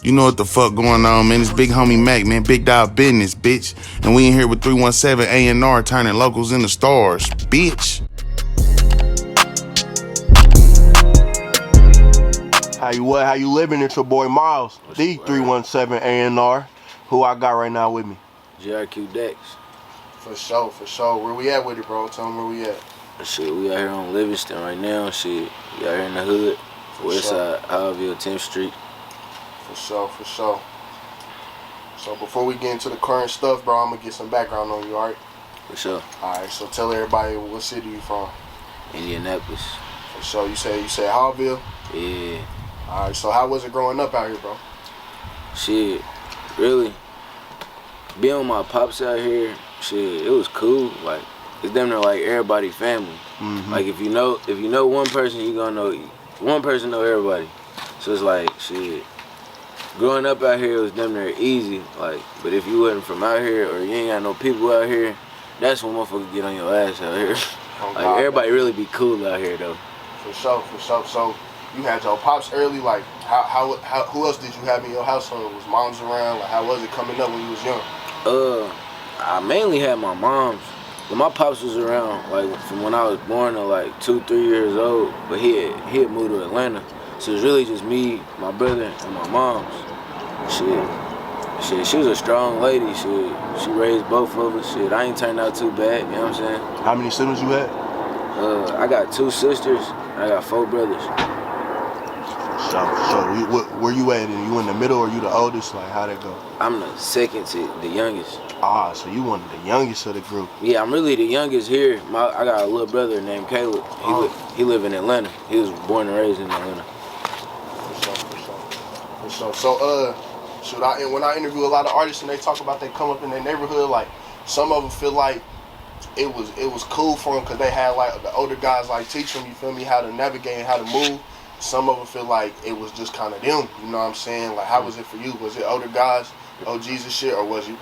You know what the fuck going on, man. It's Big Homie Mac, man. Big dog business, bitch. And we in here with 317 A&R turning locals into stars, bitch. How you what? How you living? It's your boy Miles, the 317 A&R. Who I got right now with me? GRQ Dax. For sure. Where we at with it, bro? Tell them where we at. Shit, we out here on Livingston right now. Shit, we out here in the hood. West side, Haughville, 10th Street. For sure. So before we get into the current stuff, bro, I'm gonna get some background on you, alright? For sure. Alright, so tell everybody what city you from. Indianapolis. For sure. You say Haughville? Yeah. Alright, so how was it growing up out here, bro? Shit, really, being with my pops out here, shit, it was cool. Like, it's damn near like everybody family. Like if you know one person, you gonna know one person know everybody. So it's like shit. Growing up out here was damn near easy. Like, but if you wasn't from out here or you ain't got no people out here, that's when motherfuckers get on your ass out here. Like everybody really be cool out here though. For sure. So you had your pops early. Like how who else did you have in your household? Was moms around? Like how was it coming up when you was young? I mainly had my moms. But my pops was around like from when I was born to like 2-3 years old. But he had moved to Atlanta. So it's really just me, my brother, and my mom's. Shit, she was a strong lady. She raised both of us. Shit, I ain't turned out too bad, you know what I'm saying? How many siblings you had? I got 2 sisters, I got 4 brothers. So where you at? You in the middle or you the oldest? Like how that go? I'm the second to the youngest. Ah, so you one of the youngest of the group. Yeah, I'm really the youngest here. I got a little brother named Caleb. He live in Atlanta. He was born and raised in Atlanta. For sure. So when I interview a lot of artists and they talk about they come up in their neighborhood, like some of them feel like it was cool for them because they had like the older guys like teach them, you feel me, how to navigate and how to move. Some of them feel like it was just kind of them, you know what I'm saying? Like how was it for you? Was it older guys, OGs and shit, or was you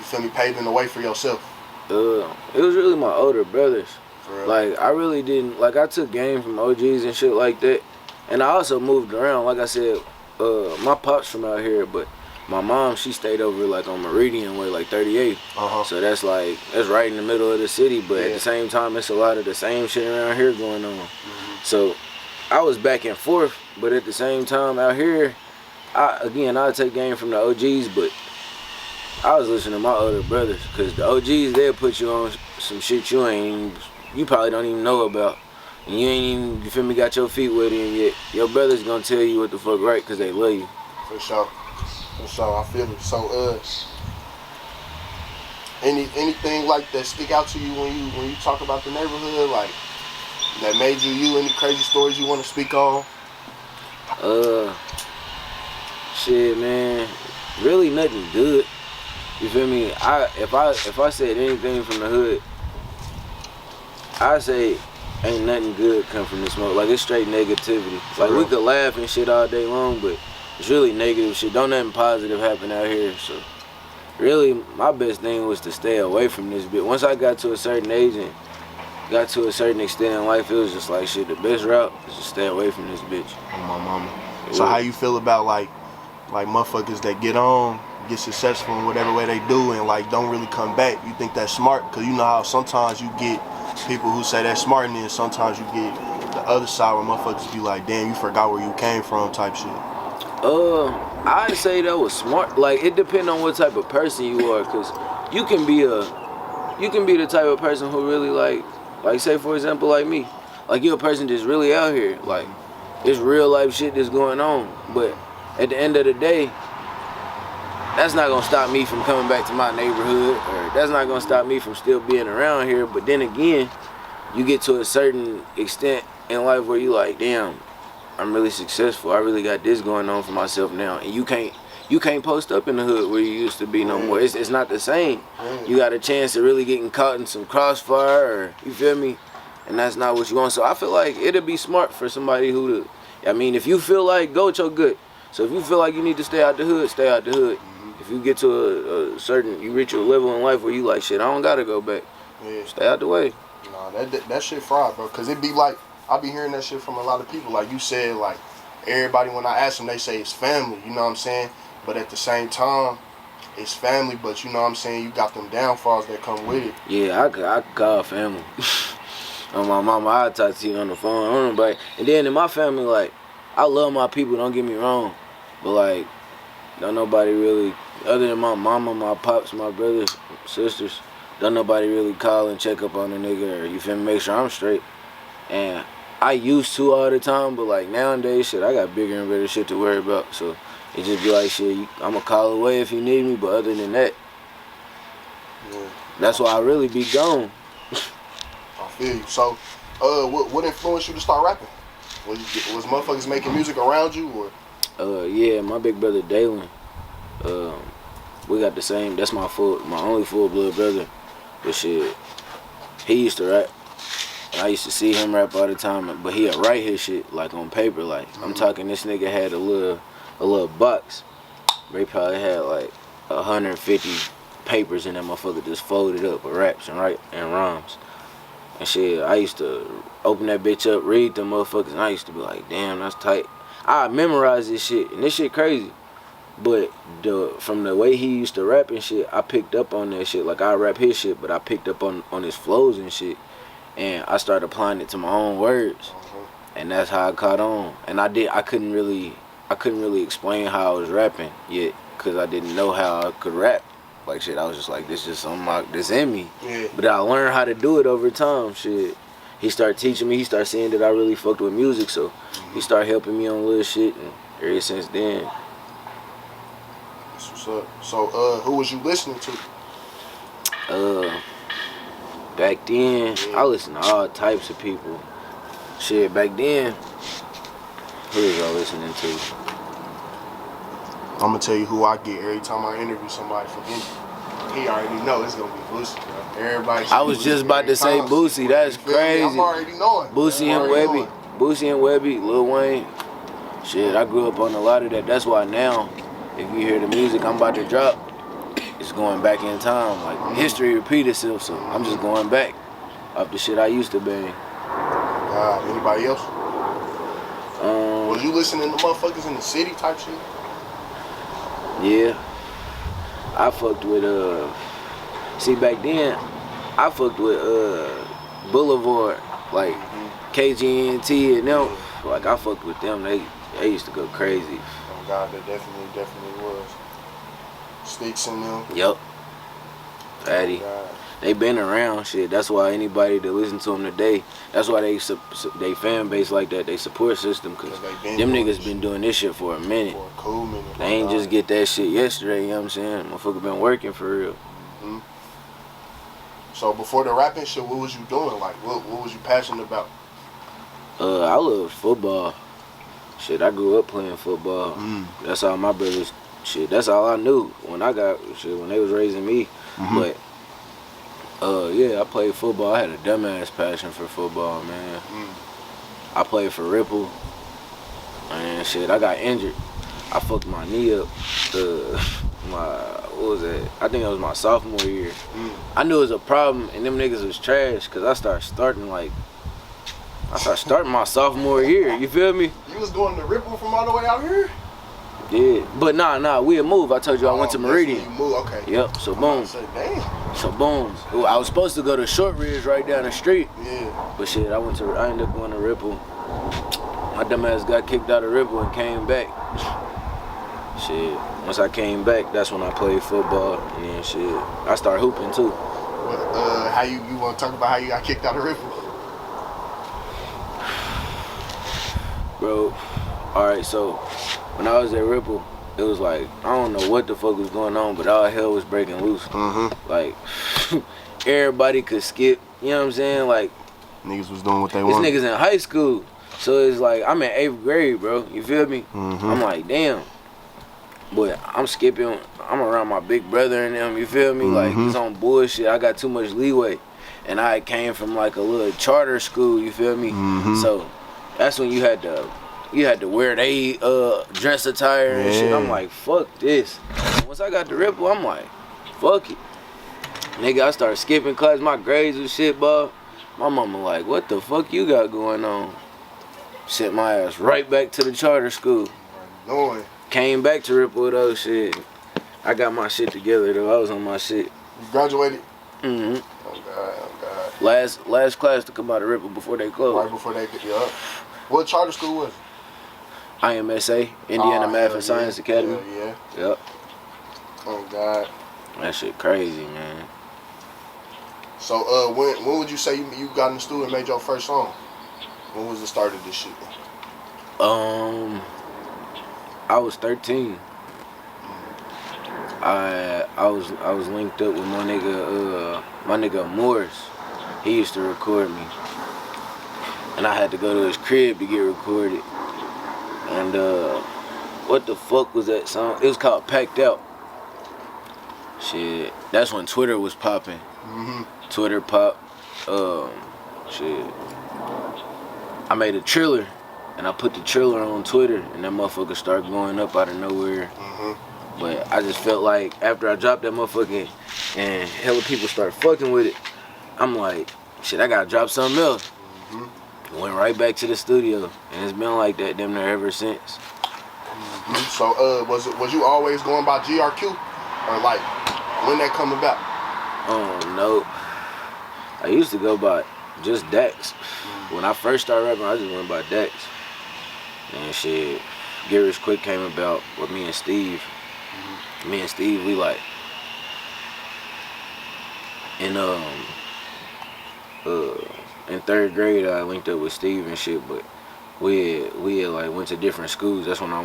feel me, paving the way for yourself? It was really my older brothers. Like I really didn't like I took game from OGs and shit like that. And I also moved around. Like I said, my pops from out here, but my mom, she stayed over like on Meridian Way, like 38. So that's right in the middle of the city, but at the same time, it's a lot of the same shit around here going on. So I was back and forth, but at the same time out here, I take game from the OGs, but I was listening to my older brothers, because the OGs, they'll put you on some shit you probably don't even know about. And you ain't even, you feel me, got your feet wet in yet. Your brother's gonna tell you what the fuck right, because they love you. For sure, I feel it. So, anything like that stick out to you when you talk about the neighborhood, like, that made you, any crazy stories you want to speak on? Shit, man, really nothing good. You feel me? If I said anything from the hood, I say ain't nothing good come from this smoke. Like it's straight negativity. Like we could laugh and shit all day long, but it's really negative shit. Don't nothing positive happen out here. So really, my best thing was to stay away from this bit. Once I got to a certain age and got to a certain extent in life, it was just like shit. The best route is to stay away from this bitch. Oh my mama. So how you feel about like motherfuckers that get successful in whatever way they do and like don't really come back? You think that's smart? Because you know how sometimes you get people who say that's smart, and then sometimes you get the other side where motherfuckers be like, damn, you forgot where you came from type shit. I'd say that was smart. Like it depends on what type of person you are, because you can be the type of person who really like say for example like me, like you're a person that's really out here, like it's real life shit that's going on, but at the end of the day, that's not gonna stop me from coming back to my neighborhood, or that's not gonna stop me from still being around here. But then again, you get to a certain extent in life where you like, damn, I'm really successful. I really got this going on for myself now, and you can't post up in the hood where you used to be no more. It's not the same. You got a chance of really getting caught in some crossfire, or you feel me, and that's not what you want. So I feel like it'd be smart for somebody who, I mean, if you feel like go with your gut. So if you feel like you need to stay out the hood, stay out the hood. If you get to a certain, you reach a level in life where you like, shit, I don't gotta go back. Stay out the way. Nah, that shit fried, bro. Cause it be like, I be hearing that shit from a lot of people. Like you said, like everybody, when I ask them, they say it's family, you know what I'm saying? But at the same time, it's family, but you know what I'm saying, you got them downfalls that come with it. Yeah, I could call family. On my mama, I talk to you on the phone. I don't know, but and then in my family, like, I love my people, don't get me wrong. But like, don't nobody really, other than my mama, my pops, my brothers, sisters, don't nobody really call and check up on a nigga or, you feel me, make sure I'm straight. And I used to all the time, but like nowadays, shit, I got bigger and better shit to worry about. So it just be like, shit, I'm a call away if you need me, but other than that, yeah, that's why I really be gone. I feel you. So, what influenced you to start rapping? Was motherfuckers making music around you, or? Yeah, my big brother Dalen. We got the same. That's my only full blood brother. But shit, he used to rap. I used to see him rap all the time, but he'd write his shit like on paper. Like I'm talking, this nigga had a little box. They probably had like 150 papers in that motherfucker just folded up with raps and rhymes. And shit, I used to open that bitch up, read them motherfuckers, and I used to be like, damn, that's tight. I memorized this shit, and this shit crazy. But from the way he used to rap and shit, I picked up on that shit. Like I rap his shit, but I picked up on his flows and shit. And I started applying it to my own words. And that's how I caught on. And I couldn't really explain how I was rapping yet, because I didn't know how I could rap. Like shit, I was just like, this just something this in me. Yeah. But I learned how to do it over time. Shit, he started teaching me. He started seeing that I really fucked with music, so he started helping me on little shit, and ever since then. That's what's up. So, who was you listening to? Back then, I listened to all types of people. Shit, back then, who was I listening to? I'm gonna tell you who I get every time I interview somebody from Indy. He already know it's gonna be Boosie, bro. Everybody. I was just about to say Boosie. That's crazy. I'm already knowing. Boosie and Webby, Lil Wayne. Shit, I grew up on a lot of that. That's why now, if you hear the music I'm about to drop, it's going back in time. Like history repeat itself, so I'm just going back off the shit I used to bang. Anybody else? Was you listening to motherfuckers in the city type shit? Yeah, I fucked with see back then, I fucked with Boulevard, like KGNT and them. Like I fucked with them. They used to go crazy. Oh God, that definitely was. Sticks in them. Yup. Patty. Oh, they been around, shit. That's why anybody that listen to them today, that's why they fan base like that, they support system, cause them niggas been doing this shit for a minute. For a cool minute. They ain't just get that shit yesterday, you know what I'm saying? Motherfucker been working for real. Mm-hmm. So before the rapping shit, what was you doing? Like, what was you passionate about? I loved football. Shit, I grew up playing football. That's all my brothers, shit, that's all I knew when they was raising me. But yeah, I played football. I had a dumbass passion for football, man. I played for Ripple, and shit, I got injured. I fucked my knee up. What was that? I think it was my sophomore year. I knew it was a problem, and them niggas was trash, cause I started starting my sophomore year. You feel me? You was going to Ripple from all the way out here? Yeah, but nah, we'd move. I told you I went to Meridian. You moved, okay. Yep, so boom. Damn. So boom. I was supposed to go to Short Ridge right down the street. Yeah. But shit, I ended up going to Ripple. My dumb ass got kicked out of Ripple and came back. Shit, once I came back, that's when I played football. And then shit, I started hooping too. How you want to talk about how you got kicked out of Ripple? Bro, alright, so when I was at Ripple, it was like, I don't know what the fuck was going on, but all hell was breaking loose. Like, everybody could skip, you know what I'm saying? Like, niggas was doing what they wanted. These niggas in high school. So it's like, I'm in 8th grade, bro. You feel me? I'm like, damn. But I'm skipping, I'm around my big brother and them, you feel me? Like, it's on bullshit. I got too much leeway. And I came from like a little charter school, you feel me? So that's when you had to wear they dress attire and shit. I'm like, fuck this. Once I got the Ripple, I'm like, fuck it. Nigga, I started skipping class. My grades and shit, bro. My mama like, what the fuck you got going on? Sent my ass right back to the charter school. Knowing. Came back to Ripple though, shit. I got my shit together though. I was on my shit. You graduated? Mm-hmm. Oh God. Last class to come out of Ripple before they closed. Right before they get you up. What charter school was it? IMSA, Indiana Math and Science Academy. Yeah. Yep. Oh God. That shit crazy, man. So when would you say you got in the studio and made your first song? When was the start of this shit? I was 13. I was linked up with my nigga Morris. He used to record me, and I had to go to his crib to get recorded. And what the fuck was that song? It was called Packed Out. Shit, that's when Twitter was popping. Mm-hmm. Twitter pop. Shit. I made a trailer, and I put the trailer on Twitter, and that motherfucker started going up out of nowhere. Mm-hmm. But I just felt like after I dropped that motherfucker and hella people started fucking with it, I'm like, shit, I gotta drop something else. Mm-hmm. Went right back to the studio, and it's been like that damn near ever since. Mm-hmm. So was you always going by GRQ, or like when that come about? No. I used to go by just Dax. When I first started rapping, I just went by Dax. And shit, Get Rich Quick came about with me and Steve. Mm-hmm. Me and Steve, we like in third grade I linked up with Steve and shit, but we had like went to different schools. That's when I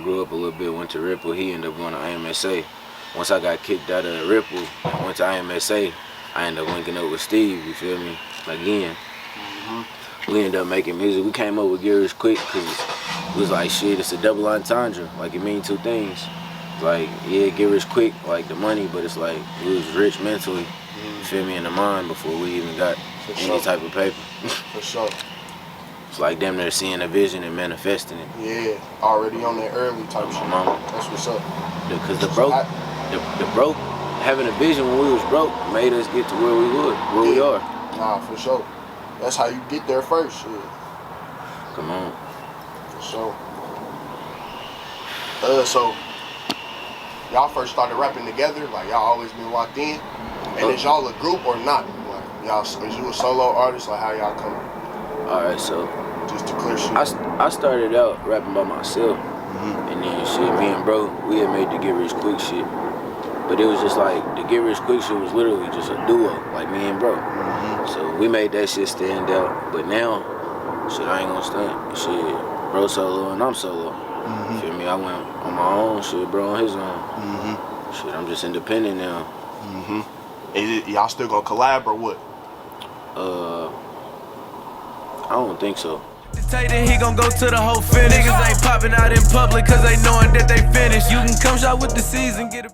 grew up a little bit, went to Ripple. He ended up going to IMSA. Once I got kicked out of Ripple, I went to IMSA. I ended up linking up with Steve, you feel me? Again. Mm-hmm. We ended up making music. We came up with Get Rich Quick because it was like, shit, it's a double entendre. Like, it means two things. Like, yeah, get rich quick, like the money, but it's like, we was rich mentally, you feel me, in the mind before we even got any type of paper. For sure. It's like damn near seeing a vision and manifesting it. Yeah, already on that early type shit. Mama. That's what's up. Because the broke, having a vision when we was broke made us get to where we are. Nah, for sure. That's how you get there first, shit. Come on. For sure. So y'all first started rapping together, like y'all always been locked in, and is y'all a group or not? Like y'all, is you a solo artist? Like how y'all come? All right, so just to clear shit. I started out rapping by myself, and then shit, me and bro, we had made the Get Rich Quick shit, but it was just like the Get Rich Quick shit was literally just a duo, like me and bro. So we made that shit stand out, but now, shit, I ain't gonna stunt. Shit, bro solo and I'm solo. You feel me? I went on my own, shit, bro on his own. Shit, I'm just independent now. Is y'all still gonna collab or what? I don't think so. He gon' go to the whole finish. Niggas ain't popping out in public cause they knowing that they finished. You can come shot with the season, get a